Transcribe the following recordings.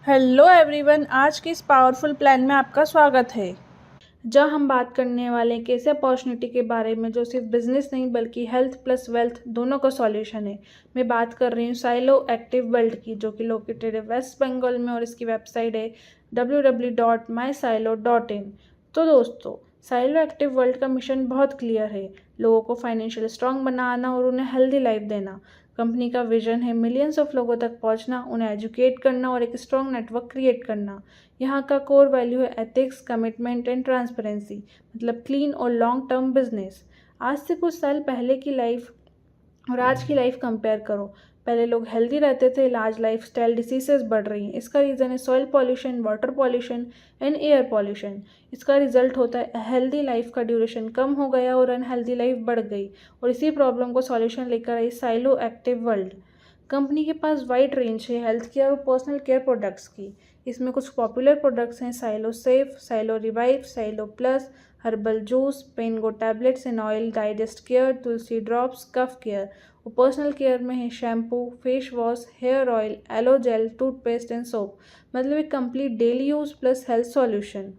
Hello everyone, आज के इस पावरफुल प्लान में आपका स्वागत है। जहाँ हम बात करने वाले हैं कैसे अपॉर्चुनिटी के बारे में जो सिर्फ बिजनेस नहीं बल्कि हेल्थ प्लस वेल्थ दोनों का सॉल्यूशन है। मैं बात कर रही हूँ साइलो एक्टिव वर्ल्ड की, जो कि लोकेटेड है वेस्ट बंगाल में और इसकी वेबसाइट है www.mysilo.in। तो दोस्तों, साइलो एक्टिव वर्ल्ड का मिशन बहुत क्लियर है, लोगों को फाइनेंशियल स्ट्रांग बनाना और उन्हें हेल्दी लाइफ देना। कंपनी का विजन है मिलियंस ऑफ लोगों तक पहुंचना, उन्हें एजुकेट करना और एक स्ट्रॉन्ग नेटवर्क क्रिएट करना। यहाँ का कोर वैल्यू है एथिक्स, कमिटमेंट एंड ट्रांसपेरेंसी, मतलब क्लीन और लॉन्ग टर्म बिजनेस। आज से कुछ साल पहले की लाइफ और आज की लाइफ कंपेयर करो। पहले लोग हेल्दी रहते थे, आज लाइफ स्टाइल डिसीजेस बढ़ रही हैं। इसका रीज़न है soil pollution, water pollution and air pollution. इसका रिजल्ट होता है हेल्दी लाइफ का ड्यूरेशन कम हो गया और अनहेल्दी लाइफ बढ़ गई। और इसी प्रॉब्लम को सॉल्यूशन लेकर आई साइलो एक्टिव वर्ल्ड। कंपनी के पास वाइड रेंज है हेल्थ केयर और पर्सनल केयर प्रोडक्ट्स की। इसमें कुछ पॉपुलर प्रोडक्ट्स हैं Silo safe, Silo revive, Silo plus, herbal juice, Paingo tablets in oil, digest care, Tulsi drops, cough care. और पर्सनल केयर में है shampoo, face wash, hair oil, aloe gel, toothpaste and soap, मतलब एक complete daily use plus health solution.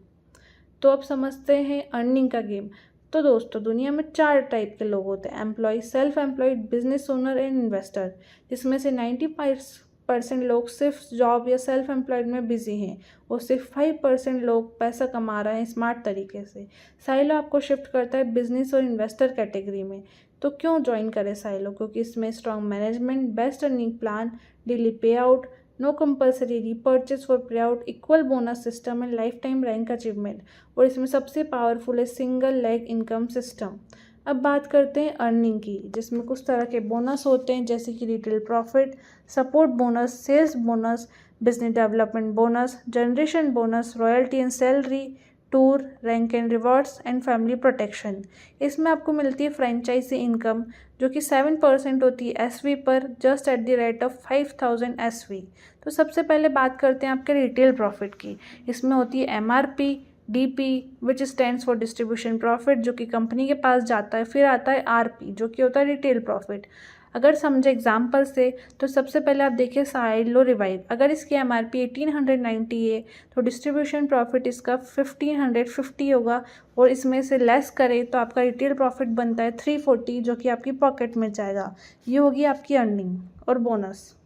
तो अब समझते हैं earning का गेम। तो दोस्तों, दुनिया में 4 टाइप के लोग होते हैं: employ, self employed, business owner and investor. जिसमें से 90% लोग सिर्फ जॉब या सेल्फ एम्प्लॉयड में बिजी हैं और सिर्फ 5% लोग पैसा कमा रहे हैं स्मार्ट तरीके से। साइलो आपको शिफ्ट करता है बिजनेस और इन्वेस्टर कैटेगरी में। तो क्यों ज्वाइन करें साइलो? क्योंकि इसमें strong management, best earning plan, daily pay out, no compulsory repurchase for pay out, equal bonus system and lifetime rank achievement. और इसमें सबसे पावरफुल है सिंगल लेग इनकम सिस्टम। अब बात करते हैं अर्निंग की, जिसमें कुछ तरह के बोनस होते हैं जैसे कि retail profit, support bonus, sales bonus, business development bonus, generation bonus, royalty and salary, tour, rank and rewards and family protection. इसमें आपको मिलती है फ्रेंचाइजी इनकम, जो कि 7% होती है एसवी पर, just at the rate of 5000 SV. तो सबसे पहले बात करते हैं आपके रिटेल प्रॉफिट की। इसमें होती है MRP, DP which stands for distribution profit, जो कि कंपनी के पास जाता है। फिर आता है आरपी, जो कि होता है रिटेल प्रॉफिट। अगर समझे एग्जाम्पल से, तो सबसे पहले आप देखिए साइलो रिवाइव। अगर इसकी एमआरपी 1890 है तो डिस्ट्रीब्यूशन प्रॉफिट इसका 1550 होगा, और इसमें से लेस करें तो आपका रिटेल प्रॉफिट बनता है 340, जो कि आपकी पॉकेट में जाएगा। ये होगी आपकी अर्निंग और बोनस।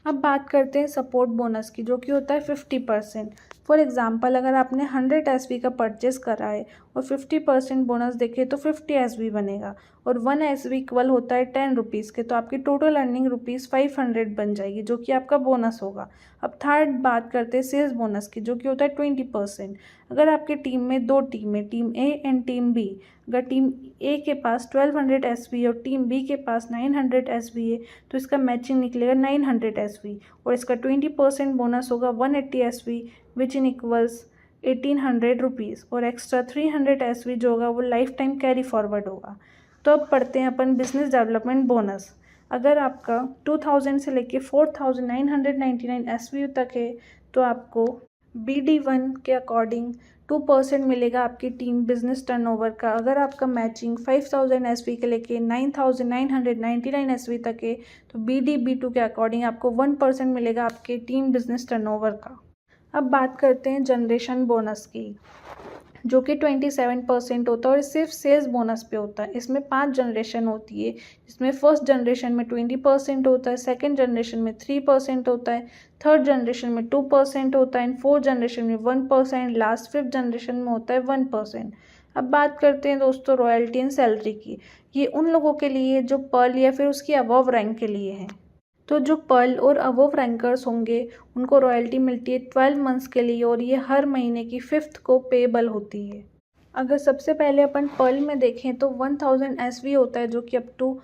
अब बात करते हैं सपोर्ट बोनस की, जो कि होता है 50%। फॉर एग्जांपल, अगर आपने 100 एसवी का परचेस करा है और 50% बोनस देखे तो 50 एसवी बनेगा, और 1 एसवी इक्वल होता है 10 रुपीज़ के। तो आपकी टोटल अर्निंग रुपीज़ 500 बन जाएगी, जो कि आपका बोनस होगा। अब थर्ड बात करते हैं सेल्स बोनस की, जो कि होता है 20%। अगर आपकी टीम में 2 टीम है, team A and team B, अगर टीम ए के पास 1200 एसवी और टीम बी के पास 900 एसवी है, तो इसका मैचिंग निकलेगा 900 एसवी, और इसका 20% बोनस होगा 180 एसवी, विच इन इक्वल्स 1800 रुपीज़, और एक्स्ट्रा 300 एसवी जो होगा वो लाइफ टाइम कैरी फॉरवर्ड होगा। तो अब पढ़ते हैं अपन बिजनेस डेवलपमेंट बोनस। अगर आपका 2000 से लेके 4999 एसवी तक है, तो आपको BD1 के अकॉर्डिंग 2% मिलेगा आपकी टीम बिजनेस टर्नओवर का। अगर आपका मैचिंग 5000 एसवी के लेके 9999 एसवी तक है, तो BD-B2 के अकॉर्डिंग आपको 1% मिलेगा आपके टीम बिजनेस टर्नओवर का। अब बात करते हैं जनरेशन बोनस की, जो कि 27% होता है और सिर्फ सेल्स बोनस पे होता है। इसमें 5 जनरेशन होती है, जिसमें फर्स्ट जनरेशन में 20% होता है, सेकंड जनरेशन में 3% होता है, थर्ड जनरेशन में 2% होता है, एंड फोर्थ जनरेशन में 1%, लास्ट 5th जनरेशन में होता है 1%। अब बात करते हैं दोस्तों रॉयल्टी एंड सैलरी की। ये उन लोगों के लिए जो पर्ल या फिर उसकी अबव रैंक के लिए हैं। तो जो पर्ल और अबव रैंकर्स होंगे उनको रॉयल्टी मिलती है 12 मंथ्स के लिए, और ये हर महीने की 5th को पेबल होती है। अगर सबसे पहले अपन पर्ल में देखें तो 1000 एसवी होता है, जो कि अप टू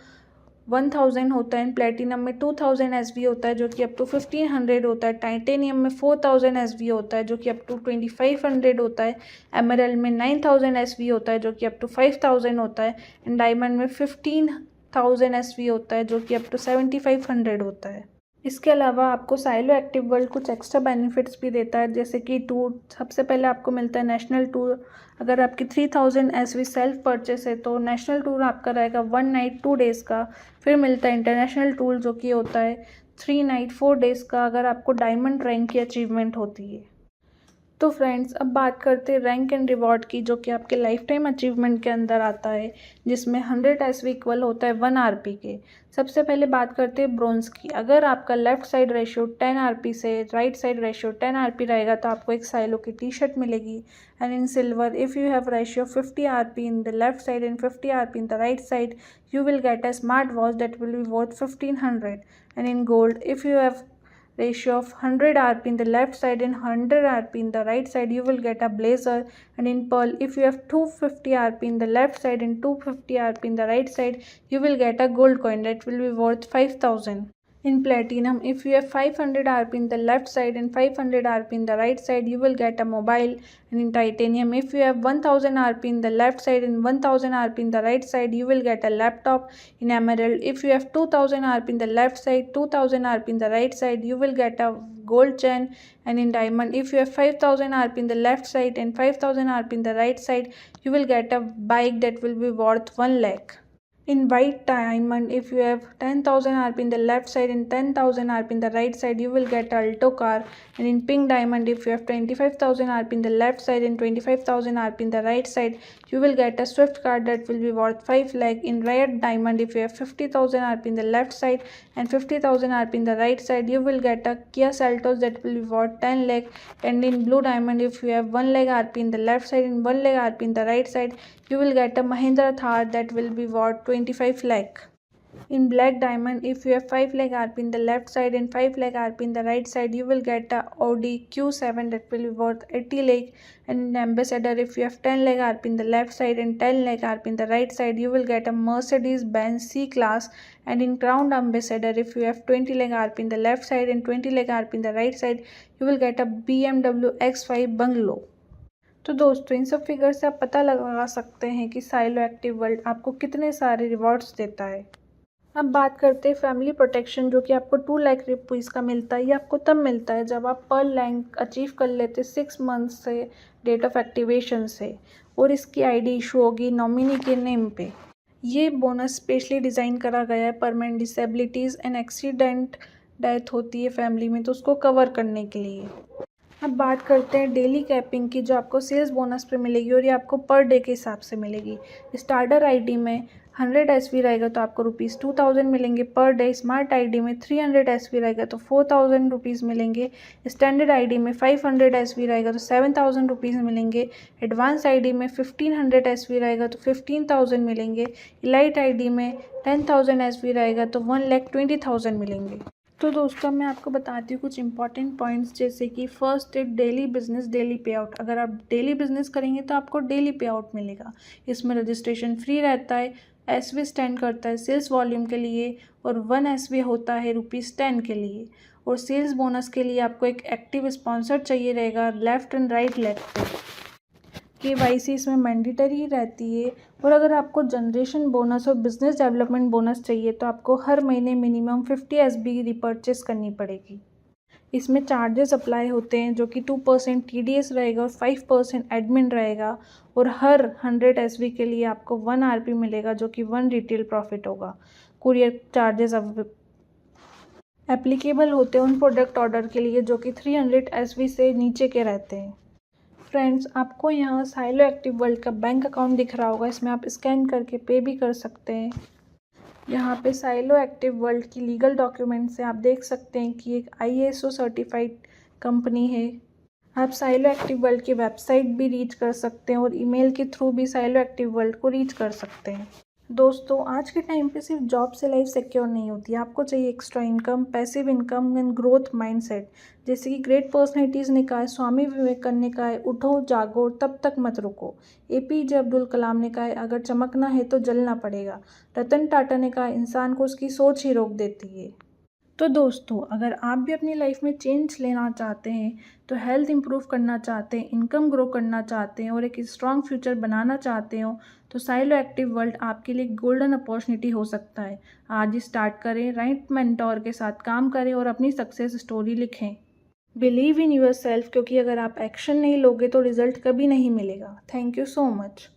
1000 होता है। प्लेटिनम में 2000 एसवी होता है, जो कि अप टू 1500 होता है। टाइटेनियम में 4000 एसवी होता है, जो कि अप टू 2500 होता है। एमरल्ड में 9000 एसवी होता है, जो कि अप टू 5000 होता है। एंड डायमंड में 15000 एसवी होता है, जो कि अप टू 7500 होता है। इसके अलावा आपको साइलो एक्टिव वर्ल्ड कुछ एक्स्ट्रा बेनिफिट्स भी देता है, जैसे कि टूर। सबसे पहले आपको मिलता है नेशनल टूर। अगर आपकी 3000 एसवी सेल्फ परचेस है तो नेशनल टूर आपका रहेगा 1 नाइट 2 डेज़ का। फिर मिलता है इंटरनेशनल टूर, जो कि होता है 3 नाइट 4 डेज़ का अगर आपको डायमंड रैंक की अचीवमेंट होती है। तो फ्रेंड्स, अब बात करते हैं रैंक एंड रिवॉर्ड की, जो कि आपके लाइफ टाइम अचीवमेंट के अंदर आता है, जिसमें 100 एसवी इक्वल होता है 1 आरपी के। सबसे पहले बात करते हैं ब्रोंज की। अगर आपका लेफ्ट साइड रेशियो 10 आरपी से राइट साइड रेशियो 10 आरपी रहेगा तो आपको एक साइलो की टी शर्ट मिलेगी। And in silver, if you have ratio 50 RP in the left side and 50 RP in the right side, you will get a smart watch that will be worth 1500. And in gold, if you have ratio of 100 rp in the left side and 100 rp in the right side, you will get a blazer. And in pearl, if you have 250 rp in the left side and 250 rp in the right side, you will get a gold coin that will be worth 5000. In platinum, if you have 500 rp in the left side and 500 rp in the right side, you will get a mobile. And in titanium, if you have 1000 rp in the left side and 1000 rp in the right side, you will get a laptop. In emerald, if you have 2000 rp in the left side, 2000 rp in the right side, you will get a gold chain. And in diamond, if you have 5000 rp in the left side and 5000 rp in the right side, you will get a bike that will be worth 1 lakh. In white diamond, if you have 10,000 rp in the left side and 10,000 rp in the right side, you will get an Alto car. And in pink diamond, if you have 25,000 rp in the left side and 25,000 rp in the right side, you will get a Swift car that will be worth 5 lakh. In red diamond, if you have 50,000 rp in the left side and 50,000 rp in the right side, you will get a Kia Seltos that will be worth 10 lakh. And in blue diamond, if you have 1 lakh rp in the left side and 1 lakh rp in the right side, you will get a Mahindra Thar that will be worth 25 lakh. In black diamond, if you have 5 lakh rp in the left side and 5 lakh rp in the right side, you will get a Audi Q7 that will be worth 80 lakh. And in ambassador, if you have 10 lakh rp in the left side and 10 lakh rp in the right side, you will get a Mercedes-Benz C-Class. And in crown ambassador, if you have 20 lakh rp in the left side and 20 lakh rp in the right side, you will get a BMW X5 Bungalow. तो दोस्तों, इन सब figure से आप पता लगा सकते हैं कि साइलो एक्टिव वर्ल्ड आपको कितने सारे रिवॉर्ड्स देता है। अब बात करते हैं फैमिली प्रोटेक्शन, जो कि आपको 2 लाख रुपीज़ का मिलता है। ये आपको तब मिलता है जब आप पर्ल रैंक अचीव कर लेते 6 मंथ्स से डेट ऑफ एक्टिवेशन से, और इसकी आईडी इशू होगी नॉमिनी के नेम पे। ये बोनस स्पेशली डिज़ाइन करा गया है permanent disabilities and accident death होती है फैमिली में, तो उसको कवर करने के लिए। अब बात करते हैं डेली कैपिंग की, जो आपको सेल्स बोनस पे मिलेगी और ये आपको पर डे के हिसाब से मिलेगी। स्टार्टर आईडी में 100 एसवी रहेगा तो आपको ₹2000 मिलेंगे पर डे। स्मार्ट आईडी में 300 एसवी रहेगा तो 4000 रुपीज़ मिलेंगे। स्टैंडर्ड आईडी में 500 एसवी रहेगा तो 7000 रुपीज़ मिलेंगे। एडवांस आईडी में 1500 एसवी रहेगा तो 15000 मिलेंगे। इलाइट आईडी में 10000 एसवी रहेगा तो 1,20,000 मिलेंगे। तो दोस्तों, मैं आपको बताती हूँ कुछ इंपॉर्टेंट पॉइंट्स, जैसे कि फर्स्ट है daily business daily pay out. अगर आप डेली बिजनेस करेंगे तो आपको डेली पे आउट मिलेगा। इसमें रजिस्ट्रेशन फ्री रहता है। एसवी स्टैंड करता है सेल्स वॉल्यूम के लिए और 1 एसवी होता है ₹10 के लिए। और सेल्स बोनस के लिए आपको एक एक्टिव स्पॉन्सर चाहिए रहेगा लेफ्ट एंड राइट लेग पे। KYC इसमें मैंडेटरी रहती है। और अगर आपको जनरेशन बोनस और बिजनेस डेवलपमेंट बोनस चाहिए तो आपको हर महीने मिनिमम 50 SB रिपर्चेस करनी पड़ेगी। इसमें चार्जेस अप्लाई होते हैं, जो कि 2% TDS रहेगा और 5% एडमिन रहेगा। और हर 100 SB के लिए आपको 1 RP मिलेगा, जो कि 1 रिटेल प्रॉफिट होगा। कुरियर चार्जेस अब एप्लीकेबल होते हैं उन प्रोडक्ट ऑर्डर के लिए जो कि 300 SB से नीचे के रहते हैं। फ्रेंड्स, आपको यहाँ साइलो एक्टिव वर्ल्ड का बैंक अकाउंट दिख रहा होगा। इसमें आप स्कैन करके पे भी कर सकते हैं। यहाँ पे साइलो एक्टिव वर्ल्ड की लीगल डॉक्यूमेंट से आप देख सकते हैं कि एक ISO सर्टिफाइड कंपनी है। आप साइलो एक्टिव वर्ल्ड की वेबसाइट भी रीच कर सकते हैं और ईमेल के थ्रू भी साइलो एक्टिव वर्ल्ड को रीच कर सकते हैं। दोस्तों, आज के टाइम पे सिर्फ जॉब से लाइफ सिक्योर नहीं होती, आपको चाहिए extra income, passive income and growth mindset. जैसे कि ग्रेट पर्सनैलिटीज़ ने कहा है, स्वामी विवेकानंद ने कहा है, उठो जागो तब तक मत रुको। APJ अब्दुल कलाम ने कहा है, अगर चमकना है तो जलना पड़ेगा। रतन टाटा ने कहा, इंसान को उसकी सोच ही रोक देती है। तो दोस्तों, अगर आप भी अपनी लाइफ में चेंज लेना चाहते हैं, तो हेल्थ इंप्रूव करना चाहते हैं, इनकम ग्रो करना चाहते हैं और एक स्ट्रॉन्ग फ्यूचर बनाना चाहते हो, तो साइलो एक्टिव वर्ल्ड आपके लिए गोल्डन अपॉर्चुनिटी हो सकता है। आज ही स्टार्ट करें, राइट मेंटोर के साथ काम करें और अपनी सक्सेस स्टोरी लिखें। बिलीव इन योर सेल्फ, क्योंकि अगर आप एक्शन नहीं लोगे तो रिजल्ट कभी नहीं मिलेगा। Thank you so much.